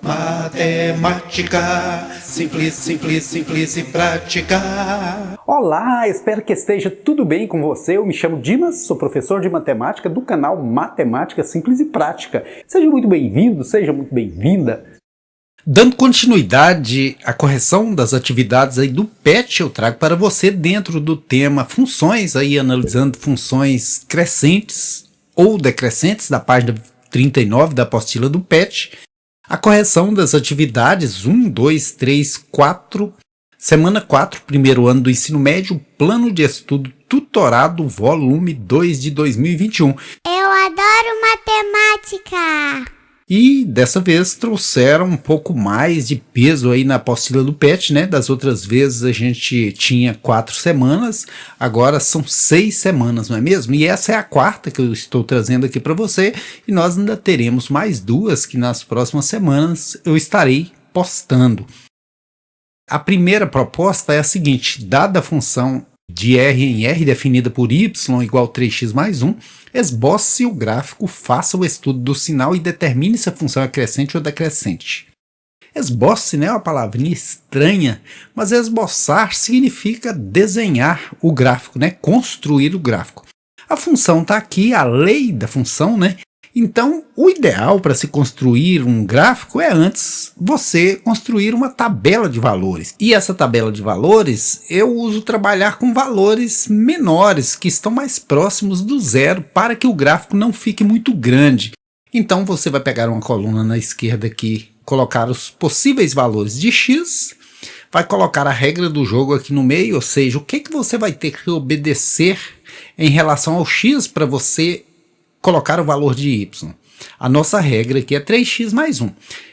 Matemática, simples, simples, simples e prática. Olá, espero que esteja tudo bem com você. Eu me chamo Dimas, sou professor de matemática do canal Matemática Simples e Prática. Seja muito bem-vindo, seja muito bem-vinda. Dando continuidade à correção das atividades aí do PET, eu trago para você dentro do tema funções, aí analisando funções crescentes ou decrescentes da página 39 da apostila do PET. A correção das atividades 1, 2, 3, 4, semana 4, primeiro ano do ensino médio, plano de estudo tutorado, volume 2 de 2021. Eu adoro matemática! E dessa vez trouxeram um pouco mais de peso aí na apostila do PET, né? Das outras vezes a gente tinha 4 semanas, agora são 6 semanas, não é mesmo? E essa é a quarta que eu estou trazendo aqui para você, e nós ainda teremos mais 2 que nas próximas semanas eu estarei postando. A primeira proposta é a seguinte: dada a função de R em R definida por y igual a 3x mais 1, esboce o gráfico, faça o estudo do sinal e determine se a função é crescente ou decrescente. Esboce, né, é uma palavrinha estranha, mas esboçar significa desenhar o gráfico, né, construir o gráfico. A função está aqui, a lei da função, né? Então, o ideal para se construir um gráfico é antes você construir uma tabela de valores. E essa tabela de valores, eu uso trabalhar com valores menores, que estão mais próximos do zero, para que o gráfico não fique muito grande. Então, você vai pegar uma coluna na esquerda aqui, colocar os possíveis valores de x, vai colocar a regra do jogo aqui no meio, ou seja, o que você vai ter que obedecer em relação ao x para você colocar o valor de y. A nossa regra aqui é 3x mais 1.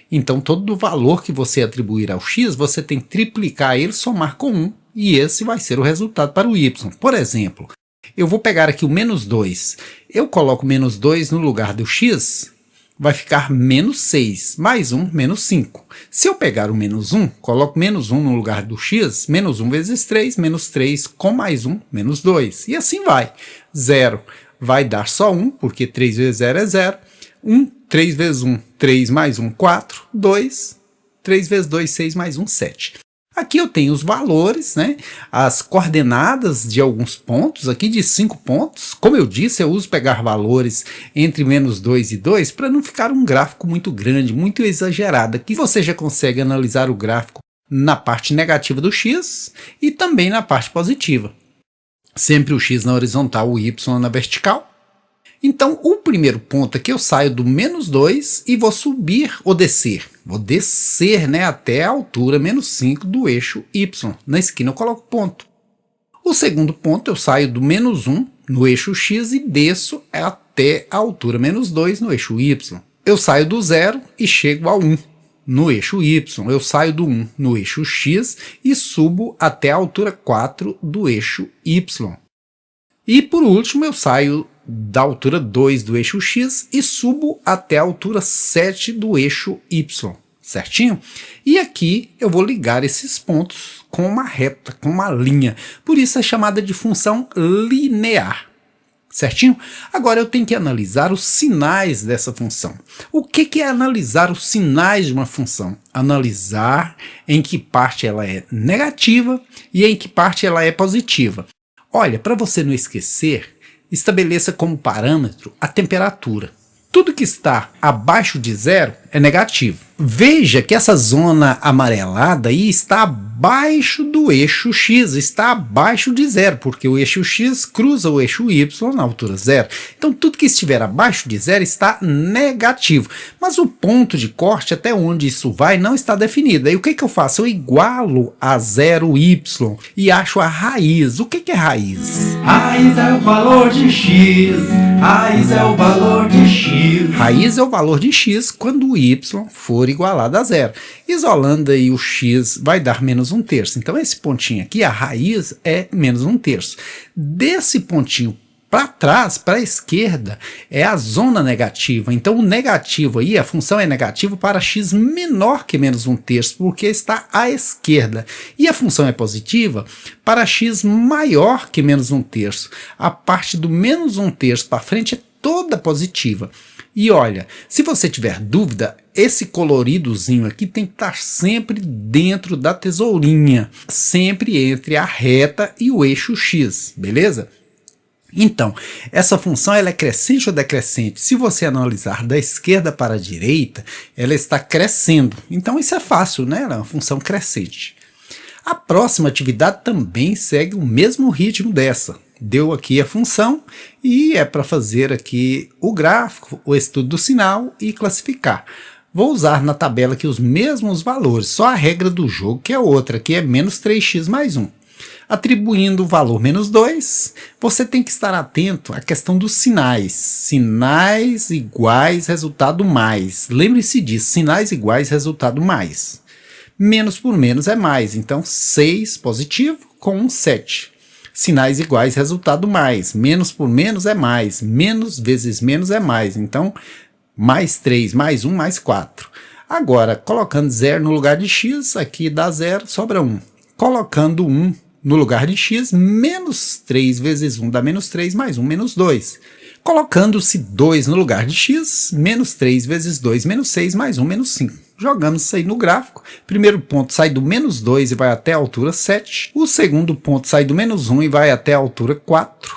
Então, todo valor que você atribuir ao x, você tem que triplicar ele, somar com 1, e esse vai ser o resultado para o y. Por exemplo, eu vou pegar aqui o menos 2. Eu coloco menos 2 no lugar do x, vai ficar menos 6, mais 1, menos 5. Se eu pegar o menos 1, coloco menos 1 no lugar do x, menos 1 vezes 3, menos 3, com mais 1, menos 2. E assim vai. 0. Vai dar só 1, porque 3 vezes 0 é 0. 3 vezes 1, 3 mais 1, 4. 2, 3 vezes 2, 6 mais 1, 7. Aqui eu tenho os valores, né? As coordenadas de alguns pontos, aqui de 5 pontos. Como eu disse, eu uso pegar valores entre menos 2 e 2 para não ficar um gráfico muito grande, muito exagerado. Aqui você já consegue analisar o gráfico na parte negativa do x e também na parte positiva. Sempre o x na horizontal, o y na vertical. Então, o primeiro ponto aqui eu saio do menos 2 e vou subir ou descer. Vou descer, né, até a altura menos 5 do eixo y. Na esquina eu coloco ponto. O segundo ponto eu saio do menos 1 no eixo x e desço até a altura menos 2 no eixo y. Eu saio do 0 e chego ao 1. No eixo y, eu saio do 1 no eixo x e subo até a altura 4 do eixo y. E por último, eu saio da altura 2 do eixo x e subo até a altura 7 do eixo y, certinho? E aqui eu vou ligar esses pontos com uma reta, com uma linha. Por isso é chamada de função linear. Certinho? Agora eu tenho que analisar os sinais dessa função. O que é analisar os sinais de uma função? Analisar em que parte ela é negativa e em que parte ela é positiva. Olha, para você não esquecer, estabeleça como parâmetro a temperatura. Tudo que está abaixo de 0 é negativo. Veja que essa zona amarelada aí está abaixo do eixo x, está abaixo de 0, porque o eixo x cruza o eixo y na altura 0. Então tudo que estiver abaixo de 0 está negativo. Mas o ponto de corte, até onde isso vai, não está definido. Aí o que eu faço? Eu igualo a 0y e acho a raiz. O que é raiz? Raiz é o valor de x. Raiz é o valor de x. Raiz é o valor de x quando o y for igualado a 0. Isolando aí o x vai dar menos 1/3. Então esse pontinho aqui, a raiz, é menos 1/3. Desse pontinho para trás, para a esquerda, é a zona negativa. Então o negativo aí, a função é negativa para x menor que menos 1/3, porque está à esquerda. E a função é positiva para x maior que menos 1/3. A parte do menos 1/3 para frente é toda positiva. E olha, se você tiver dúvida, esse coloridozinho aqui tem que estar sempre dentro da tesourinha, sempre entre a reta e o eixo X, beleza? Então, essa função ela é crescente ou decrescente? Se você analisar da esquerda para a direita, ela está crescendo. Então isso é fácil, né? Ela é uma função crescente. A próxima atividade também segue o mesmo ritmo dessa. Deu aqui a função e é para fazer aqui o gráfico, o estudo do sinal e classificar. Vou usar na tabela aqui os mesmos valores, só a regra do jogo que é outra, que é menos 3x mais 1. Atribuindo o valor menos 2, você tem que estar atento à questão dos sinais. Sinais iguais, resultado mais. Lembre-se disso, sinais iguais, resultado mais. Menos por menos é mais, então 6 positivo com um 7. Sinais iguais, resultado mais. Menos por menos é mais. Menos vezes menos é mais, então mais 3, mais 1, mais 4. Agora, colocando 0 no lugar de x, aqui dá 0, sobra 1. Colocando 1 no lugar de x, menos 3 vezes 1 dá menos 3, mais 1, menos 2. Colocando-se 2 no lugar de x, menos 3 vezes 2, menos 6, mais 1, menos 5. Jogamos isso aí no gráfico. Primeiro ponto sai do menos 2 e vai até a altura 7. O segundo ponto sai do menos 1 e vai até a altura 4.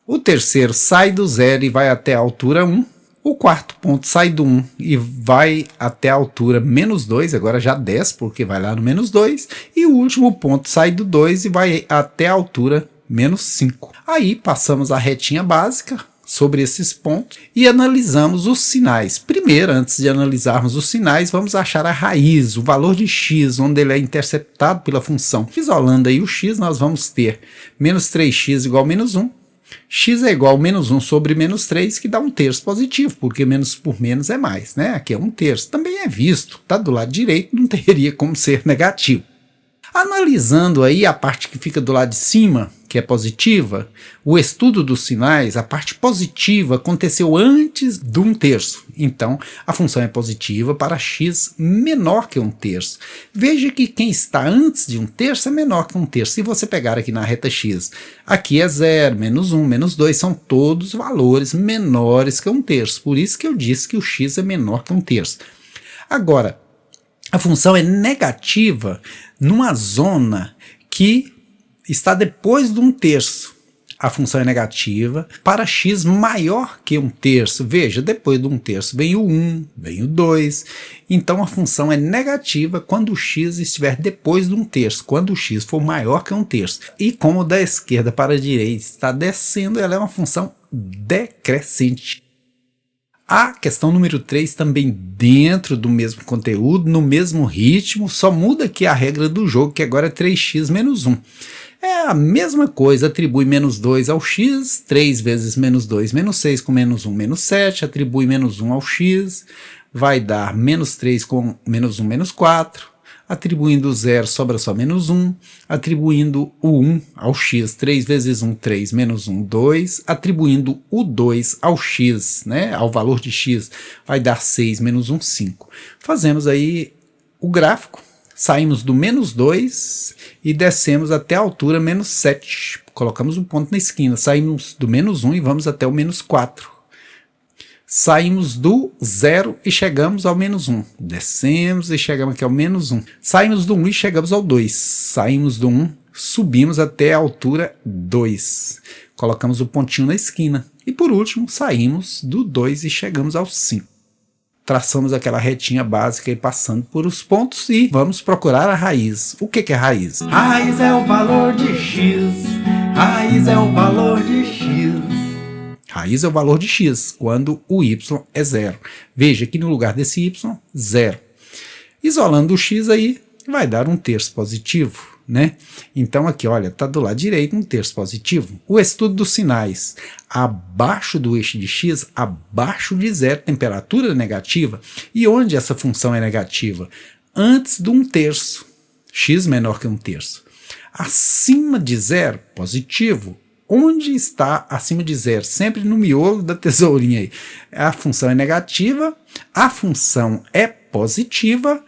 O terceiro sai do 0 e vai até a altura 1. O quarto ponto sai do 1 e vai até a altura menos 2, agora já 10, porque vai lá no menos 2. E o último ponto sai do 2 e vai até a altura menos 5. Aí passamos a retinha básica sobre esses pontos e analisamos os sinais. Primeiro, antes de analisarmos os sinais, vamos achar a raiz, o valor de x, onde ele é interceptado pela função. Isolando aí o x, nós vamos ter menos 3x igual a menos 1. X é igual a menos 1 sobre menos 3, que dá um terço positivo, porque menos por menos é mais, né? Aqui é um terço. Também é visto, tá do lado direito, não teria como ser negativo. Analisando aí a parte que fica do lado de cima, que é positiva, o estudo dos sinais, a parte positiva aconteceu antes de um terço. Então, a função é positiva para x menor que um terço. Veja que quem está antes de um terço é menor que um terço. Se você pegar aqui na reta x, aqui é 0, menos 1, menos 2, são todos valores menores que um terço. Por isso que eu disse que o x é menor que um terço. Agora, a função é negativa numa zona que está depois de um terço. A função é negativa para x maior que um terço. Veja, depois de um terço vem o 1, vem o 2. Então a função é negativa quando o x estiver depois de um terço, quando o x for maior que um terço. E como da esquerda para a direita está descendo, ela é uma função decrescente. A questão número 3 também dentro do mesmo conteúdo, no mesmo ritmo, só muda aqui a regra do jogo, que agora é 3x menos 1. É a mesma coisa, atribui menos 2 ao x, 3 vezes menos 2, menos 6 com menos 1, menos 7, atribui menos 1 ao x, vai dar menos 3 com menos 1, menos 4. Atribuindo o 0, sobra só menos 1. Atribuindo o 1 ao x, 3 vezes 1, 3, menos 1, 2. Atribuindo o 2 ao x, né, ao valor de x, vai dar 6, menos 1, 5. Fazemos aí o gráfico, saímos do menos 2 e descemos até a altura menos 7. Colocamos um ponto na esquina, saímos do menos 1 e vamos até o menos 4. Saímos do 0 e chegamos ao menos 1. Descemos e chegamos aqui ao menos 1. Saímos do 1 e chegamos ao 2. Saímos do 1, subimos até a altura 2. Colocamos o pontinho na esquina. E por último, saímos do 2 e chegamos ao 5. Traçamos aquela retinha básica e passando por os pontos e vamos procurar a raiz. O que é raiz? Raiz é o valor de x. Raiz é o valor de x. Raiz é o valor de x, quando o y é 0. Veja que no lugar desse y, 0. Isolando o x aí, vai dar um terço positivo, né? Então aqui, olha, está do lado direito um terço positivo. O estudo dos sinais, abaixo do eixo de x, abaixo de 0, temperatura negativa. E onde essa função é negativa? Antes de um terço, x menor que um terço. Acima de 0, positivo. Onde está acima de 0? Sempre no miolo da tesourinha aí. A função é negativa, a função é positiva.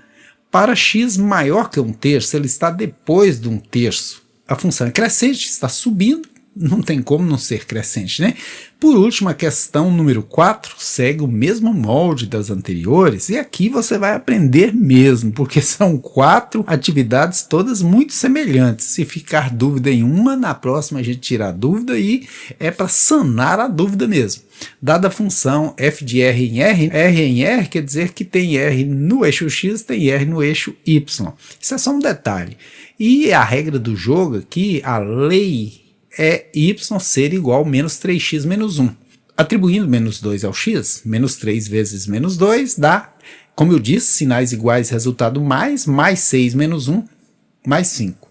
Para x maior que um terço, ele está depois de um terço. A função é crescente, está subindo, não tem como não ser crescente, né? Por último, a questão número 4 segue o mesmo molde das anteriores, e aqui você vai aprender mesmo, porque são 4 atividades todas muito semelhantes. Se ficar dúvida em uma, na próxima a gente tira a dúvida e é para sanar a dúvida mesmo. Dada a função f de r em r quer dizer que tem r no eixo x, tem r no eixo y. Isso é só um detalhe. E a regra do jogo aqui, a lei é y ser igual a menos 3x menos 1. Atribuindo menos 2 ao x, menos 3 vezes menos 2 dá, como eu disse, sinais iguais, resultado mais 6 menos 1, mais 5.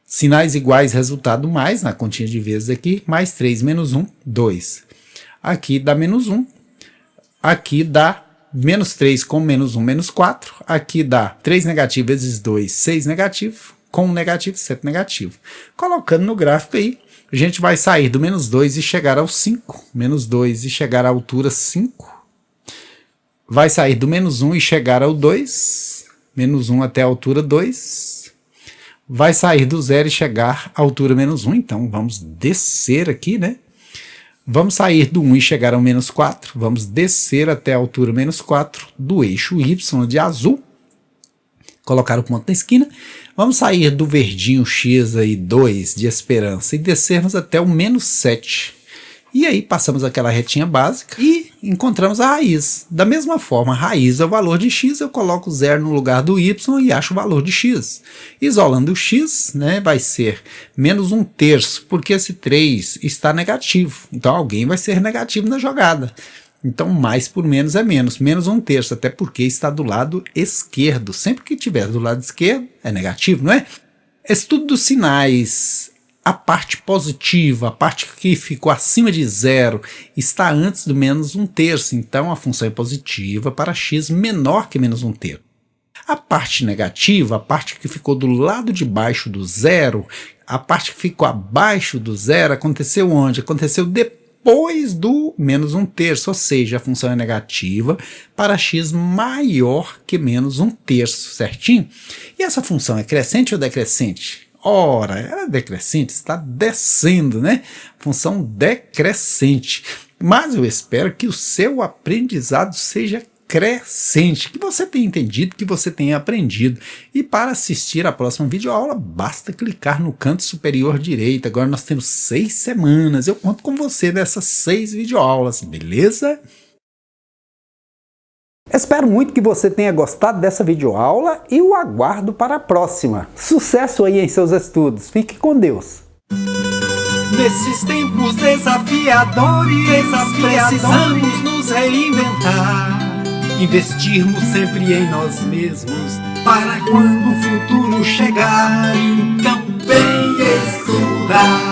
Sinais iguais, resultado mais, na continha de vezes aqui, mais 3 menos 1, 2. Aqui dá menos 1, aqui dá menos 3 com menos 1, menos 4. Aqui dá 3 negativo vezes 2, 6 negativo. Com 1 negativo, 7 negativo. Colocando no gráfico aí, a gente vai sair do menos 2 e chegar ao 5. Menos 2 e chegar à altura 5. Vai sair do menos 1 e chegar ao 2. Menos 1 até a altura 2. Vai sair do 0 e chegar à altura menos 1. Então, vamos descer aqui, né? Vamos sair do 1 e chegar ao menos 4. Vamos descer até a altura menos 4 do eixo Y de azul. Colocar o ponto na esquina. Vamos sair do verdinho X aí, 2 de esperança, e descermos até o menos 7. E aí passamos aquela retinha básica e encontramos a raiz. Da mesma forma, a raiz é o valor de x, eu coloco 0 no lugar do y e acho o valor de x. Isolando o x, né, vai ser menos 1/3, porque esse 3 está negativo. Então alguém vai ser negativo na jogada. Então, mais por menos é menos 1/3, até porque está do lado esquerdo. Sempre que tiver do lado esquerdo, é negativo, não é? Estudo dos sinais. A parte positiva, a parte que ficou acima de 0, está antes do menos 1/3. Então, a função é positiva para x menor que menos 1/3. A parte negativa, a parte que ficou do lado de baixo do 0, a parte que ficou abaixo do 0, aconteceu onde? Aconteceu depois do menos 1/3, ou seja, a função é negativa para x maior que menos 1/3, certinho? E essa função é crescente ou decrescente? Ora, ela é decrescente, está descendo, né? Função decrescente. Mas eu espero que o seu aprendizado seja crescente, que você tenha entendido, que você tenha aprendido. E para assistir a próxima videoaula, basta clicar no canto superior direito. Agora nós temos 6 semanas. Eu conto com você nessas 6 videoaulas, beleza? Espero muito que você tenha gostado dessa videoaula e o aguardo para a próxima. Sucesso aí em seus estudos. Fique com Deus. Nesses tempos desafiadores, precisamos nos reinventar. Investirmos sempre em nós mesmos, para quando o futuro chegar, então vem estudar.